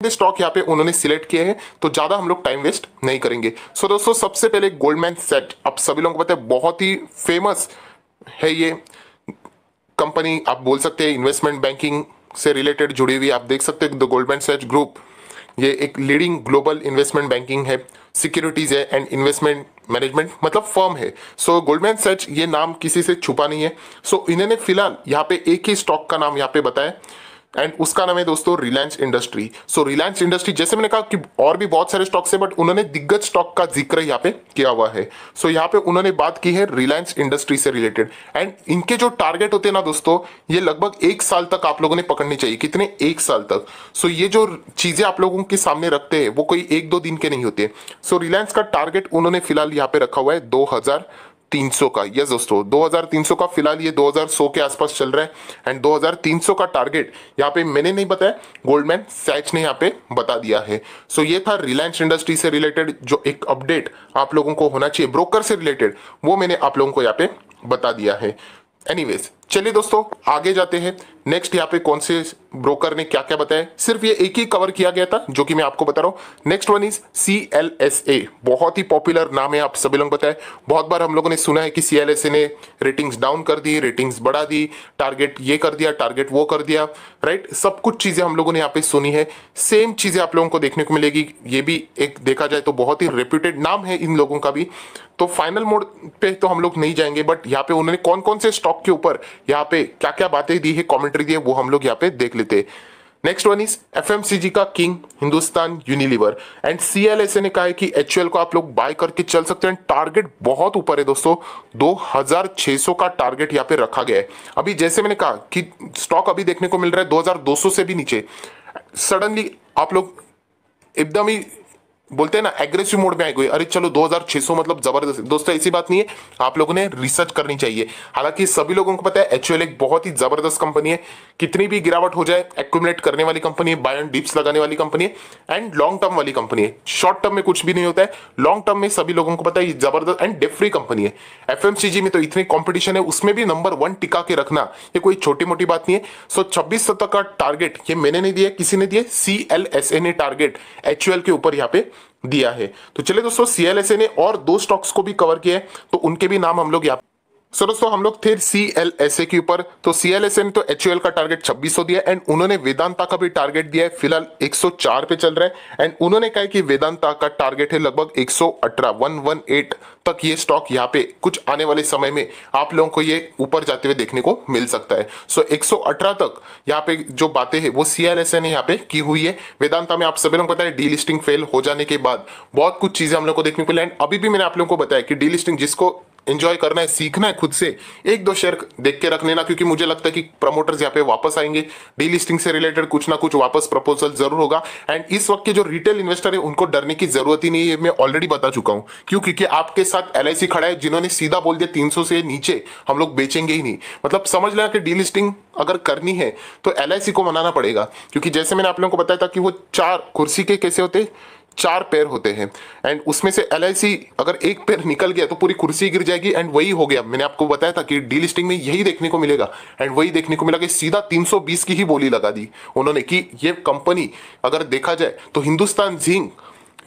सारे स्टॉक यहाँ पे उन्होंने सिलेक्ट किए हैं, तो ज्यादा हम लोग टाइम वेस्ट नहीं करेंगे। सो दोस्तों सबसे पहले गोल्डमैन सैच, आप सभी लोगों को पता है बहुत ही फेमस है ये कंपनी, आप बोल सकते हैं इन्वेस्टमेंट बैंकिंग से रिलेटेड जुड़ी हुई। आप देख सकते हैं द गोल्डमैन सैच ग्रुप, ये एक लीडिंग ग्लोबल इन्वेस्टमेंट बैंकिंग है, सिक्योरिटीज है एंड इन्वेस्टमेंट मैनेजमेंट मतलब फर्म है। सो गोल्डमैन सैच ये नाम किसी से छुपा नहीं है। सो इन्होंने फिलहाल यहाँ पे एक ही स्टॉक का नाम यहाँ पे बताया एंड उसका नाम है दोस्तों रिलायंस इंडस्ट्री। सो रिलायंस इंडस्ट्री, जैसे मैंने कहा कि और भी बहुत सारे स्टॉक्स है बट उन्होंने दिग्गज स्टॉक का जिक्र यहाँ पे किया हुआ है। सो यहाँ पे उन्होंने बात की है रिलायंस इंडस्ट्री से रिलेटेड एंड इनके जो टारगेट होते हैं ना दोस्तों, ये लगभग 1 साल तक आप लोगों ने पकड़नी चाहिए। कितने? 1 साल तक। सो ये जो चीजें आप लोगों के सामने रखते हैं वो कोई 1-2 दिन के नहीं होते। सो रिलायंस का टारगेट उन्होंने फिलहाल यहाँ पे रखा हुआ है 2300 का। यस दोस्तों 2300 का, फिलहाल ये 2100 के आसपास चल रहा है एंड 2300 का टारगेट यहाँ पे मैंने नहीं बताया, गोल्डमैन सैच ने यहाँ पे बता दिया है। सो ये था रिलायंस इंडस्ट्री से रिलेटेड जो एक अपडेट आप लोगों को होना चाहिए ब्रोकर से रिलेटेड, वो मैंने आप लोगों को यहाँ पे बता दिया है। एनीवेज चलिए दोस्तों आगे जाते हैं। नेक्स्ट यहाँ पे कौन से ब्रोकर ने क्या क्या बताया, सिर्फ ये एक ही कवर किया गया था जो कि मैं आपको बता रहा हूँ। नेक्स्ट वन इज CLSA, बहुत ही पॉपुलर नाम है, आप सभी लोग बताए, बहुत बार हम लोगों ने सुना है कि CLSA ने रेटिंग्स डाउन कर दी, रेटिंग्स बढ़ा दी, टारगेट ये कर दिया, टारगेट वो कर दिया, राइट। सब कुछ चीजें हम लोगों ने यहाँ पे सुनी है, सेम चीजें आप लोगों को देखने को मिलेगी। ये भी एक देखा जाए तो बहुत ही रेप्यूटेड नाम है इन लोगों का भी। तो फाइनल मोड पे तो हम लोग नहीं जाएंगे बट यहाँ पे उन्होंने कौन कौन से स्टॉक के ऊपर यहाँ पे क्या क्या बातें दी है, कमेंट्री दी है, वो हम लोग यहाँ पे देख लेते हैं। नेक्स्ट वन इज FMCG का king Hindustan Unilever and CLSA ने कहा है कि HUL को आप लोग बाय करके चल सकते हैं। टारगेट बहुत ऊपर है दोस्तों, 2600 का टारगेट यहाँ पे रखा गया है। अभी जैसे मैंने कहा कि स्टॉक अभी देखने को मिल रहा है 2200 से भी नीचे, सडनली आप लोग एकदम ही बोलते हैं ना एग्रेसिव मोड में आए गए, अरे चलो 2600 मतलब जबरदस्त। दोस्तों ऐसी बात नहीं है, आप लोगों ने रिसर्च करनी चाहिए। हालांकि सभी लोगों को पता है HUL एक बहुत ही जबरदस्त कंपनी है, कितनी भी गिरावट हो जाए एक्यूमुलेट करने वाली कंपनी है, बाय एंड डिप्स लगाने वाली कंपनी है एंड लॉन्ग टर्म वाली कंपनी है। शॉर्ट टर्म में कुछ भी नहीं होता है, लॉन्ग टर्म में सभी लोगों को पता है ये जबरदस्त एंड डेट फ्री कंपनी है। FMCG में तो इतनी कॉम्पिटिशन है, उसमें भी नंबर 1 टिका के रखना ये कोई छोटी मोटी बात नहीं है। सो 2600 का टारगेट ये मैंने नहीं दिया, किसी ने दिया, CLSA ने टारगेट HUL के ऊपर यहाँ पे दिया है। तो चलिए दोस्तों CLSA ने और 2 स्टॉक्स को भी कवर किया है, तो उनके भी नाम हम लोग यहाँ। सो दोस्तों हम लोग थे CLSA के ऊपर, तो CLSA ने तो HUL का टारगेट 2600 दिया एंड उन्होंने वेदांता का भी टारगेट दिया है, फिलहाल 104 पे चल रहा है एंड उन्होंने कहा कि वेदांता का टारगेट है लगभग 118 तक। ये स्टॉक यहाँ पे कुछ आने वाले समय में आप लोगों को ये ऊपर जाते हुए देखने को मिल सकता है। सो 118 तक यहाँ पे जो बातें हैं वो CLSA ने यहाँ पे की हुई है। वेदांता में आप सभी लोगों को पता है डीलिस्टिंग फेल हो जाने के बाद बहुत कुछ चीजें हम लोग को देखने को मिला एंड अभी भी मैंने आप लोगों को बताया कि डीलिस्टिंग जिसको एंजॉय करना है, सीखना है खुद से, 1-2 शेयर देख के रख लेना, क्योंकि मुझे लगता है कि प्रमोटर्स यहाँ पे वापस आएंगे, डीलिस्टिंग से रिलेटेड कुछ ना कुछ वापस प्रपोजल जरूर होगा एंड इस वक्त के जो रिटेल इन्वेस्टर है उनको डरने की जरूरत ही नहीं है, मैं ऑलरेडी बता चुका हूं। क्यों? क्योंकि आपके साथ LIC खड़ा है जिन्होंने सीधा बोल दिया 300 से नीचे हम लोग बेचेंगे ही नहीं। मतलब समझ लेना कि डीलिस्टिंग अगर करनी है तो LIC को मनाना पड़ेगा, क्योंकि जैसे मैंने आप लोगों को बताया था कि वो 4 कुर्सी के कैसे होते, 4 पैर होते हैं एंड उसमें से LIC अगर एक पैर निकल गया तो पूरी कुर्सी गिर जाएगी एंड वही हो गया। मैंने आपको बताया था कि डीलिस्टिंग में यही देखने को मिलेगा एंड वही देखने को मिला कि सीधा 320 की ही बोली लगा दी उन्होंने कि ये कंपनी अगर देखा जाए तो हिंदुस्तान जिंक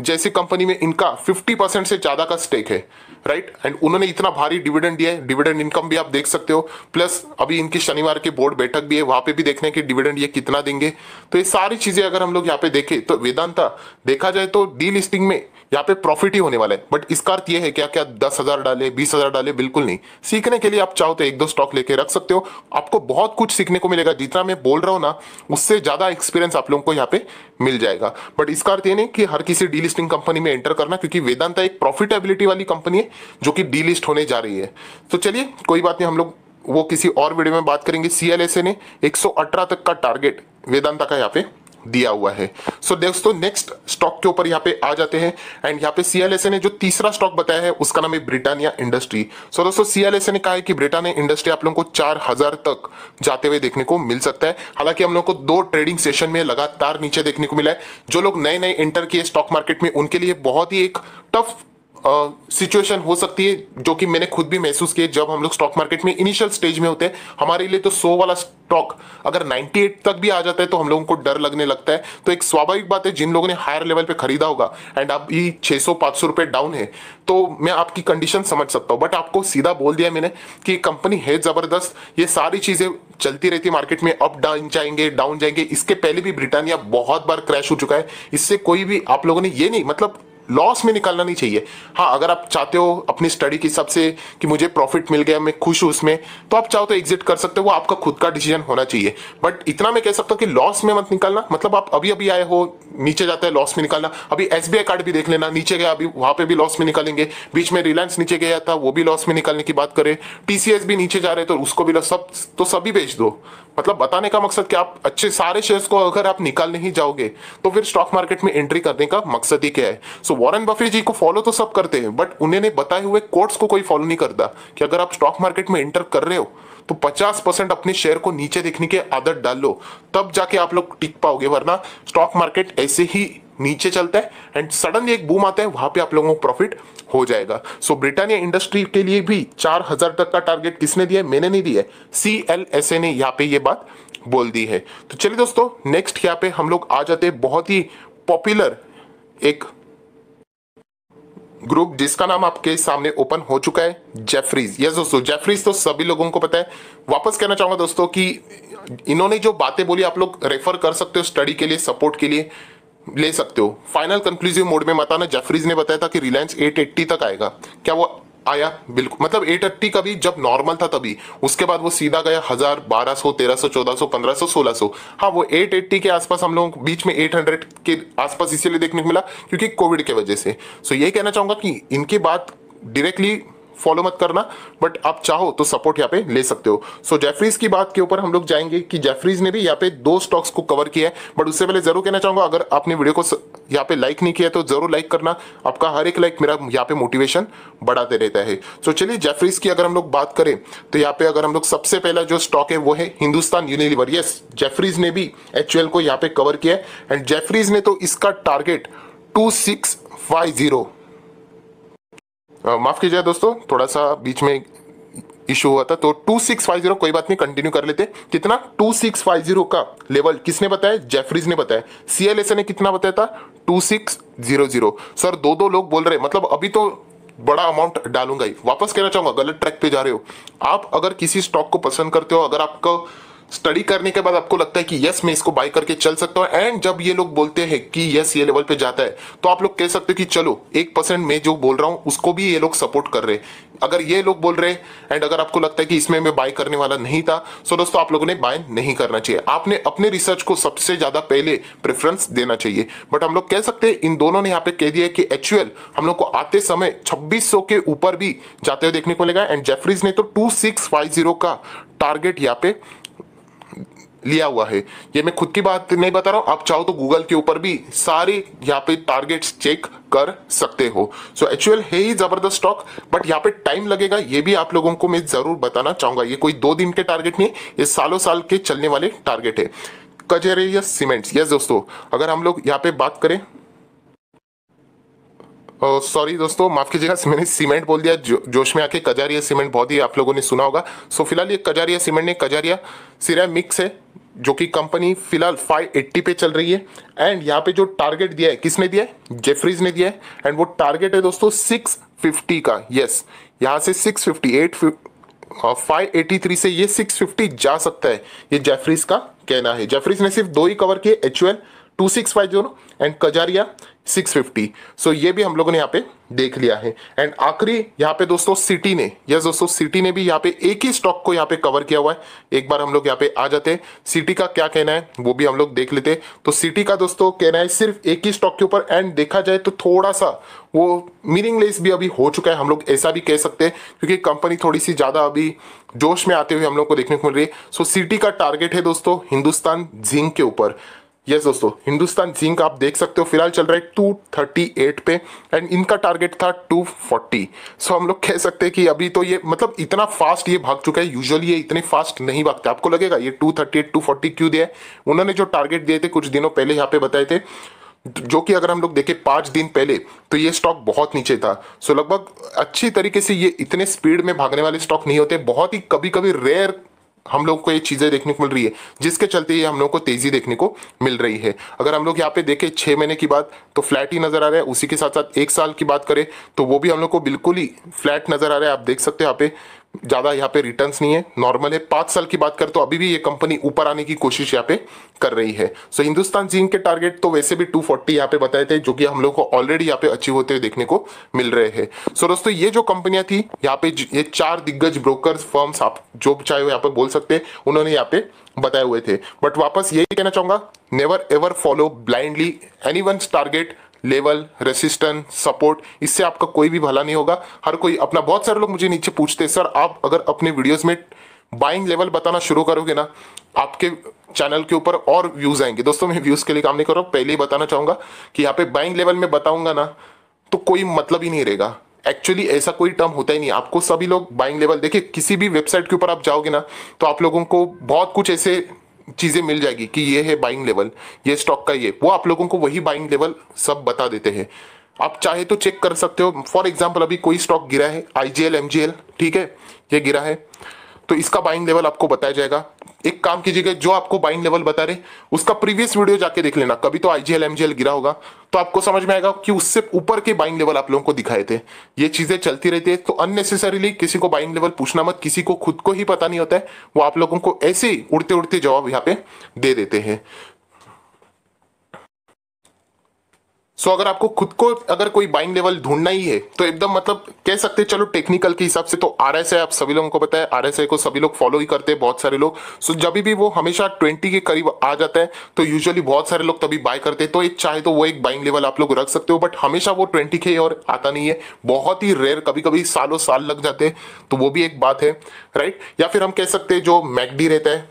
जैसी कंपनी में इनका 50% से ज्यादा का स्टेक है, राइट। एंड उन्होंने इतना भारी डिविडेंड दिया है, डिविडेंड इनकम भी आप देख सकते हो, प्लस अभी इनकी शनिवार की बोर्ड बैठक भी है, वहां पे भी देखने हैं कि डिविडेंड ये कितना देंगे। तो ये सारी चीजें अगर हम लोग यहाँ पे देखें तो वेदांता देखा जाए तो डी लिस्टिंग में यहाँ पे प्रॉफिट ही होने वाला है। बट इसका अर्थ ये है क्या क्या 10,000 डाले 20,000 डाले, बिल्कुल नहीं। सीखने के लिए आप चाहो तो 1-2 स्टॉक लेके रख सकते हो, आपको बहुत कुछ सीखने को मिलेगा। जितना मैं बोल रहा हूँ ना उससे ज्यादा एक्सपीरियंस आप लोगों को यहाँ पे मिल जाएगा। बट इसका अर्थ ये नहीं कि हर किसी डी लिस्टिंग कंपनी में एंटर करना, क्योंकि वेदांता एक प्रॉफिटेबिलिटी वाली कंपनी है जो कि डी लिस्ट होने जा रही है। तो चलिए कोई बात नहीं, हम लोग वो किसी और वीडियो में बात करेंगे। CLSA ने 118 तक का टारगेट वेदांता का यहाँ पे दिया हुआ है। सो दोस्तों नेक्स्ट स्टॉक के ऊपर यहाँ पे आ जाते हैं एंड यहाँ पे CLSA ने जो तीसरा स्टॉक बताया है उसका नाम है ब्रिटानिया इंडस्ट्री। सो दोस्तों CLSA ने कहा है कि ब्रिटानिया इंडस्ट्री आप लोगों को 4000 तक जाते हुए देखने को मिल सकता है। हालांकि हम लोग को 2 ट्रेडिंग सेशन में लगातार नीचे देखने को मिला है। जो लोग नए नए एंटर किए स्टॉक मार्केट में उनके लिए बहुत ही एक टफ सिचुएशन हो सकती है जो कि मैंने खुद भी महसूस की है। जब हम लोग स्टॉक मार्केट में इनिशियल स्टेज में होते हैं, हमारे लिए तो 100 वाला स्टॉक अगर 98 तक भी आ जाता है तो हम लोगों को डर लगने लगता है। तो एक स्वाभाविक बात है, जिन लोगों ने हायर लेवल पे खरीदा होगा एंड अभी 600-500 रुपए डाउन है, तो मैं आपकी कंडीशन समझ सकता हूं। बट आपको सीधा बोल दिया मैंने कि कंपनी है जबरदस्त, ये सारी चीजें चलती रहती है मार्केट में, अप डाउन जाएंगे, डाउन जाएंगे। इसके पहले भी ब्रिटानिया बहुत बार क्रैश हो चुका है। इससे कोई भी आप लोगों ने ये नहीं मतलब लॉस में निकालना नहीं चाहिए। हाँ, अगर आप चाहते हो अपनी स्टडी के हिसाब से कि मुझे प्रॉफिट मिल गया, मैं खुश हूं उसमें, तो आप चाहो तो एग्जिट कर सकते हो, वो आपका खुद का डिसीजन होना चाहिए। बट इतना मैं कह सकता हूं कि लॉस में मत निकालना। मतलब आप अभी अभी आए हो, नीचे जाता है, लॉस में निकालना। अभी एसबीआई कार्ड भी देख लेना, नीचे गया, अभी वहां पे भी लॉस में निकालेंगे। बीच में रिलायंस नीचे गया था, वो भी लॉस में निकालने की बात करें। टीसीएस भी नीचे जा रहे तो उसको भी सब, तो सभी बेच दो। मतलब बताने का मकसद कि आप अच्छे सारे शेयर्स को अगर आप निकालने ही जाओगे तो फिर स्टॉक मार्केट में एंट्री करने का मकसद ही क्या है। सो वॉरेन बफेट जी को फॉलो तो सब करते हैं, बट उन्होंने बताए हुए कोट्स को कोई फॉलो नहीं करता कि अगर आप स्टॉक मार्केट में एंटर कर रहे हो तो 50% अपने शेयर को नीचे देखने की आदत डाल लो, तब जाके आप लोग टिक पाओगे। वरना स्टॉक मार्केट ऐसे ही नीचे चलता है एंड सडनली एक बूम आता है, वहां पे आप लोगों को प्रॉफिट हो जाएगा। सो ब्रिटानिया इंडस्ट्री के लिए भी 4000 तक का टारगेट किसने दिया है? मैंने नहीं दिया है, CLSA ने यहाँ पे ये बात बोल दी है। तो चलिए दोस्तों, नेक्स्ट यहाँ पे हम लोग आ जाते हैं बहुत ही पॉपुलर एक ग्रुप जिसका नाम आपके सामने ओपन हो चुका है, जेफरीज। यस दोस्तों, जेफरीज तो सभी लोगों को पता है। वापस कहना चाहूंगा दोस्तों कि इन्होंने जो बातें बोली आप लोग रेफर कर सकते हो, स्टडी के लिए, सपोर्ट के लिए ले सकते हो। फाइनल कंक्लूसिव मोड में बताना, जेफरीज ने बताया था कि रिलायंस 880 तक आएगा। क्या वो आया? बिल्कुल। मतलब 880 का भी जब नॉर्मल था तभी, उसके बाद वो सीधा गया 1000, 1200, 1300, 1400, 1500, 1600। हाँ, वो 880 के आसपास हम लोगों को बीच में 800 के आसपास इसीलिए देखने को मिला क्योंकि कोविड के वजह से। सो ये कहना चाहूंगा कि इनकी बात डायरेक्टली फॉलो मत करना, बट आप चाहो तो सपोर्ट यहाँ पे ले सकते हो। सो जेफरीज की बात के ऊपर हम लोग जाएंगे कि जेफरीज ने भी यहाँ पे 2 स्टॉक्स को कवर किया है। बट उससे पहले जरूर कहना चाहूंगा, अगर आपने वीडियो को यहाँ पे लाइक नहीं किया तो जरूर लाइक करना। आपका हर एक लाइक मेरा यहाँ पे मोटिवेशन बढ़ाते रहता है। सो चलिए, जेफरीज की अगर हम लोग बात करें तो यहाँ पे अगर हम लोग सबसे पहला जो स्टॉक है वो है हिंदुस्तान यूनिलीवर। यस, जेफरीज ने भी HUL को यहाँ पे कवर किया है एंड जेफरीज ने तो इसका टारगेट 2650, माफ कीजिए दोस्तों, थोड़ा सा बीच में इशू हुआ था, तो 2650, कोई बात नहीं, कंटिन्यू कर लेते। कितना? 2650 का लेवल किसने बताया? जेफरीज ने बताया। CLSA ने कितना बताया था? 2600। सर, दो लोग बोल रहे, मतलब अभी तो बड़ा अमाउंट डालूंगा ही। वापस कहना चाहूंगा, गलत ट्रैक पे जा रहे हो आप। अगर किसी स्टॉक को पसंद करते हो, अगर आपको स्टडी करने के बाद आपको लगता है कि यस मैं इसको बाय करके चल सकता हूं, एंड जब ये लोग बोलते हैं कि यस ये लेवल पे जाता है, तो आप लोग कह सकते हो कि चलो 1% मैं जो बोल रहा हूं उसको भी ये लोग सपोर्ट कर रहे हैं। अगर ये लोग बोल रहे हैं एंड अगर आपको लगता है कि इसमें मैं बाय करने वाला नहीं था, सो दोस्तों आप लोगों ने बाय नहीं करना चाहिए। आपने अपने रिसर्च को सबसे ज्यादा पहले प्रेफरेंस देना चाहिए। बट हम लोग कह सकते हैं, इन दोनों ने यहाँ पे कह दिया कि HUL हम लोग को आते समय 2600 के ऊपर भी जाते हुए देखने को मिलेगा एंड जेफरीज ने तो 2650 का टारगेट यहाँ पे लिया हुआ है। ये मैं खुद की बात नहीं बता रहा हूं, आप चाहो तो गूगल के ऊपर भी सारे यहाँ पे टारगेट्स चेक कर सकते हो। सो HUL है ही जबरदस्त स्टॉक, बट यहाँ पे टाइम लगेगा, ये भी आप लोगों को मैं जरूर बताना चाहूंगा। ये कोई 2 दिन के टारगेट नहीं है, ये सालों साल के चलने वाले टारगेट है। कजारिया सीमेंट्स। यस दोस्तों, अगर हम लोग यहाँ पे बात करें, सॉरी दोस्तों, माफ कीजिएगा, मैंने सीमेंट बोल दिया जोश में आके। कजारिया सीमेंट बहुत ही आप लोगों ने सुना होगा। सो फिलहाल ये कजारिया सीमेंट ने, कजारिया सिरेमिक्स है जो कि कंपनी फिलहाल 580 पे चल रही है एंड यहाँ पे जो टारगेट दिया है किसने दिया है? जेफरीज ने दिया है एंड वो टारगेट है दोस्तों 650 का। यस, यहाँ से 658, 583 से ये 650 जा सकता है, ये जेफरीज का कहना है। जेफरीज ने सिर्फ 2 ही कवर किए, HUL 2650 एंड कजारिया 650। सो ये भी हम लोगों ने यहाँ पे देख लिया है। एंड आखिरी यहाँ पे दोस्तों सिटी ने, यस दोस्तों, सिटी ने भी यहाँ पे एक ही स्टॉक को यहाँ पे कवर किया हुआ है। एक बार हम लोग यहाँ पे आ जाते हैं, सिटी का क्या कहना है वो भी हम लोग देख लेते हैं। तो सिटी का दोस्तों कहना है सिर्फ एक ही स्टॉक के ऊपर, एंड देखा जाए तो थोड़ा सा वो मीनिंगलेस भी अभी हो चुका है, हम लोग ऐसा भी कह सकते हैं, क्योंकि कंपनी थोड़ी सी ज्यादा अभी जोश में आते हुए हम लोग को देखने को मिल रही है। सो सिटी का टारगेट है दोस्तों हिंदुस्तान जिंक के ऊपर। यस दोस्तों, हिंदुस्तान जिंक आप देख सकते हो फिलहाल चल रहा है 238 पे एंड इनका टारगेट था 240। सो हम लोग कह सकते हैं कि अभी तो ये मतलब इतना फास्ट ये भाग चुका है। यूजुअली ये इतने फास्ट नहीं भागते। आपको लगेगा ये 238 240 क्यों दिया है? उन्होंने जो टारगेट दिए थे कुछ दिनों पहले यहाँ पे बताए थे जो कि अगर हम लोग देखें 5 दिन पहले तो ये स्टॉक बहुत नीचे था। सो लगभग अच्छी तरीके से ये इतने स्पीड में भागने वाले स्टॉक नहीं होते, बहुत ही कभी कभी रेयर हम लोग को ये चीजें देखने को मिल रही है, जिसके चलते ये हम लोग को तेजी देखने को मिल रही है। अगर हम लोग यहाँ पे देखें 6 महीने की बात तो फ्लैट ही नजर आ रहा है, उसी के साथ साथ 1 साल की बात करें तो वो भी हम लोग को बिल्कुल ही फ्लैट नजर आ रहा है। आप देख सकते हैं यहाँ पे ज्यादा यहाँ पे रिटर्न्स नहीं है, नॉर्मल है। 5 साल की बात करें तो अभी भी ये कंपनी ऊपर आने की कोशिश यहाँ पे कर रही है। सो हिंदुस्तान जिंक के टारगेट तो वैसे भी 240 यहाँ पे बताए थे, जो कि हम लोग को ऑलरेडी यहाँ पे अचीव होते हुए देखने को मिल रहे हैं। सो दोस्तों ये जो कंपनियां थी यहाँ पे, ये 4 दिग्गज ब्रोकर्स फर्म्स आप जो चाहे यहाँ पे बोल सकते हैं, उन्होंने यहाँ पे बताए हुए थे। बट वापस यही कहना चाहूंगा, never ever follow blindly anyone's target level, resistance, support, इससे आपका कोई भी भला नहीं होगा। हर कोई अपना, बहुत सारे लोग मुझे नीचे पूछते हैं सर आप अगर अपने वीडियोस में बाइंग लेवल बताना शुरू करोगे ना, आपके चैनल के ऊपर और व्यूज आएंगे। दोस्तों मैं व्यूज के लिए काम नहीं कर रहा हूं, पहले ही बताना चाहूंगा कि यहाँ पे बाइंग लेवल में बताऊंगा ना तो कोई मतलब ही नहीं रहेगा। एक्चुअली ऐसा कोई टर्म होता ही नहीं। आपको सभी लोग बाइंग लेवल, देखिए किसी भी वेबसाइट के ऊपर आप जाओगे ना तो आप लोगों को बहुत कुछ ऐसे चीजें मिल जाएगी कि ये है बाइंग लेवल, ये स्टॉक का, ये वो आप लोगों को वही बाइंग लेवल सब बता देते हैं। आप चाहे तो चेक कर सकते हो। फॉर एग्जांपल अभी कोई स्टॉक गिरा है, आईजीएल एमजीएल, ठीक है, ये गिरा है तो इसका बाइंग लेवल आपको बताया जाएगा। एक काम कीजिएगा, जो आपको बाइंग लेवल बता रहे उसका प्रीवियस वीडियो जाके देख लेना, कभी तो आईजीएल एमजीएल गिरा होगा तो आपको समझ में आएगा कि उससे ऊपर के बाइंग लेवल आप लोगों को दिखाए थे। ये चीजें चलती रहती है, तो अननेसेसरीली किसी को बाइंग लेवल पूछना मत, किसी को खुद को ही पता नहीं होता है, वो आप लोगों को ऐसे ही उड़ते उड़ते जवाब यहाँ पे दे देते हैं। सो अगर आपको खुद को अगर कोई बाइंग लेवल ढूंढना ही है तो एकदम मतलब कह सकते हैं, चलो टेक्निकल के हिसाब से तो आरएसआई आप सभी लोगों को पता है, आरएसआई को सभी लोग फॉलो ही करते हैं, बहुत सारे लोग। सो जब भी वो हमेशा 20 के करीब आ जाता है तो यूजुअली बहुत सारे लोग तभी बाय करते हैं। तो एक चाहे तो वो एक बाइंग लेवल आप लोग रख सकते हो, बट हमेशा वो 20 के और आता नहीं है, बहुत ही रेयर, कभी कभी सालों साल लग जाते हैं, तो वो भी एक बात है, राइट। या फिर हम कह सकते हैं जो मैकडी रहता है,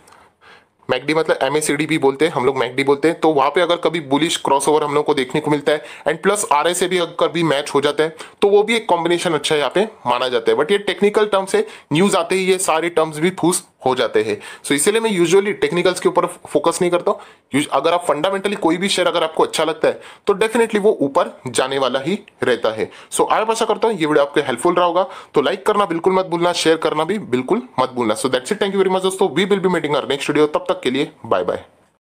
मैकडी मतलब एमएसीडी भी बोलते हैं हम लोग, मैकडी बोलते हैं, तो वहां पे अगर कभी बुलिश क्रॉसओवर हम लोग को देखने को मिलता है एंड प्लस आरएसए भी अगर कभी मैच हो जाता है तो वो भी एक कॉम्बिनेशन अच्छा यहाँ पे माना जाता है। बट ये टेक्निकल टर्म्स है, न्यूज आते ही ये सारे टर्म्स भी फूस हो जाते हैं। सो इसीलिए मैं यूजुअली टेक्निकल्स के ऊपर फोकस नहीं करता हूँ। अगर आप फंडामेंटली कोई भी शेयर अगर आपको अच्छा लगता है तो डेफिनेटली वो ऊपर जाने वाला ही रहता है। सो आई आशा करता हूँ ये वीडियो आपको हेल्पफुल रहा होगा, तो लाइक करना बिल्कुल मत भूलना, शेयर करना भी बिल्कुल मत भूलना। So that's it, thank you very much दोस्तों, we will be meeting our next video, तब तक के लिए बाय बाय।